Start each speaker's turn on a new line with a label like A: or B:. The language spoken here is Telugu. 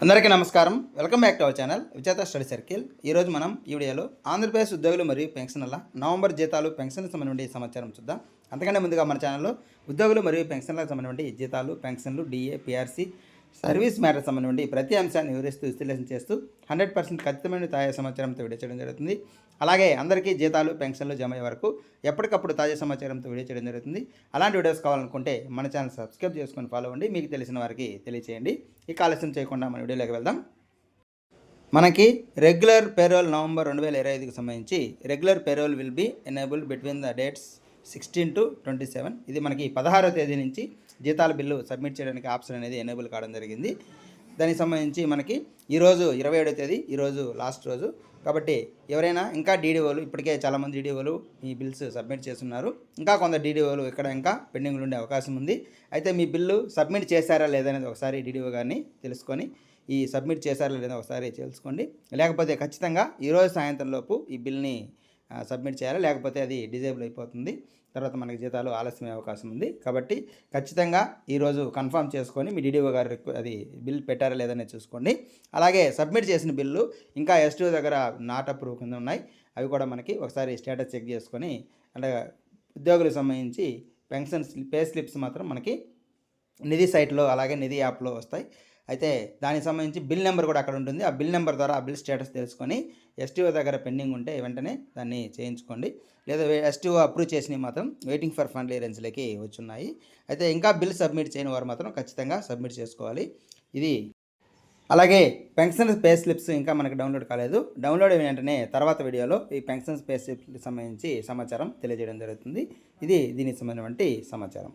A: అందరికీ నమస్కారం. Welcome back to our channel విజేత స్టడీ సర్కిల్. ఈరోజు మనం ఈ వీడియోలో ఆంధ్రప్రదేశ్ ఉద్యోగులు మరియు పెన్షనర్ల నవంబర్ జీతాలు పెన్షన్లకు సంబంధించిన సమాచారం చూద్దాం. అంతకంటే ముందుగా మన ఛానల్లో ఉద్యోగులు మరియు పెన్షన్లకు సంబంధించిన జీతాలు, పెన్షన్లు, డిఏ, పిఆర్సీ, సర్వీస్ మ్యాటర్ సంబంధించి ప్రతి అంశాన్ని వివరిస్తూ విశ్లేషణ చేస్తూ 100% ఖచ్చితమైన తాజా సమాచారంతో వీడియో చేయడం జరుగుతుంది. అలాగే అందరికీ జీతాలు, పెన్షన్లు జమ అయ్యే వరకు ఎప్పటికప్పుడు తాజా సమాచారంతో వీడియో చేయడం జరుగుతుంది. అలాంటి వీడియోస్ కావాలనుకుంటే మన ఛానల్ సబ్స్క్రైబ్ చేసుకొని ఫాలో అవ్వండి. మీకు తెలిసిన వారికి తెలియచేయండి. ఇక ఆలస్యం చేయకుండా మన వీడియోలోకి వెళ్దాం. మనకి రెగ్యులర్ పేరోల్ నవంబర్ 2025కి సంబంధించి regular payroll will be enabled between the dates 16 to 27. ఇది మనకి 16వ తేదీ నుంచి జీతాల బిల్లు సబ్మిట్ చేయడానికి ఆప్షన్ అనేది ఎనేబుల్ కావడం జరిగింది. దానికి సంబంధించి మనకి ఈరోజు 27వ తేదీ, ఈరోజు లాస్ట్ రోజు కాబట్టి ఎవరైనా ఇంకా డీడీఓలు, ఇప్పటికే చాలామంది డీడీఓలు ఈ బిల్స్ సబ్మిట్ చేస్తున్నారు. ఇంకా కొంత డీడీఓలు ఇక్కడ ఇంకా పెండింగ్లు ఉండే అవకాశం ఉంది. అయితే మీ బిల్లు సబ్మిట్ చేశారా లేదనేది ఒకసారి డీడీఓ గారిని తెలుసుకొని ఈ సబ్మిట్ చేశారా లేదా ఒకసారి తెలుసుకోండి. లేకపోతే ఖచ్చితంగా ఈరోజు సాయంత్రంలోపు ఈ బిల్ని సబ్మిట్ చేయాలి, లేకపోతే అది డిజేబుల్ అయిపోతుంది. తర్వాత మనకి జీతాలు ఆలస్యమయ్యే అవకాశం ఉంది. కాబట్టి ఖచ్చితంగా ఈరోజు కన్ఫర్మ్ చేసుకొని మీ డీడీఓ గారు అది బిల్ పెట్టారా లేదని చూసుకోండి. అలాగే సబ్మిట్ చేసిన బిల్లు ఇంకా ఎస్టీఓ దగ్గర నాట్ అప్రూవ్ కింద ఉన్నాయి. అవి కూడా మనకి ఒకసారి స్టేటస్ చెక్ చేసుకొని, అంటే ఉద్యోగులకు సంబంధించి పెన్షన్ పే స్లిప్స్ మాత్రం మనకి నిధి సైట్లో అలాగే నిధి యాప్లో వస్తాయి. అయితే దానికి సంబంధించి బిల్ నెంబర్ కూడా అక్కడ ఉంటుంది. ఆ బిల్ నెంబర్ ద్వారా ఆ బిల్ స్టేటస్ తెలుసుకొని ఎస్టీఓ దగ్గర పెండింగ్ ఉంటే వెంటనే దాన్ని చేయించుకోండి. లేదా ఎస్టీఓ అప్రూవ్ చేసినవి మాత్రం వెయిటింగ్ ఫర్ ఫండ్ క్లియరెన్స్లోకి వచ్చున్నాయి. అయితే ఇంకా బిల్ సబ్మిట్ చేయని వారు మాత్రం ఖచ్చితంగా సబ్మిట్ చేసుకోవాలి. ఇది అలాగే పెన్షన్ పే స్లిప్స్ ఇంకా మనకి డౌన్లోడ్ కాలేదు. డౌన్లోడ్ అయిన వెంటనే తర్వాత వీడియోలో ఈ పెన్షన్ పే స్లిప్కి సంబంధించి సమాచారం తెలియజేయడం జరుగుతుంది. ఇది దీనికి సంబంధించిన సమాచారం.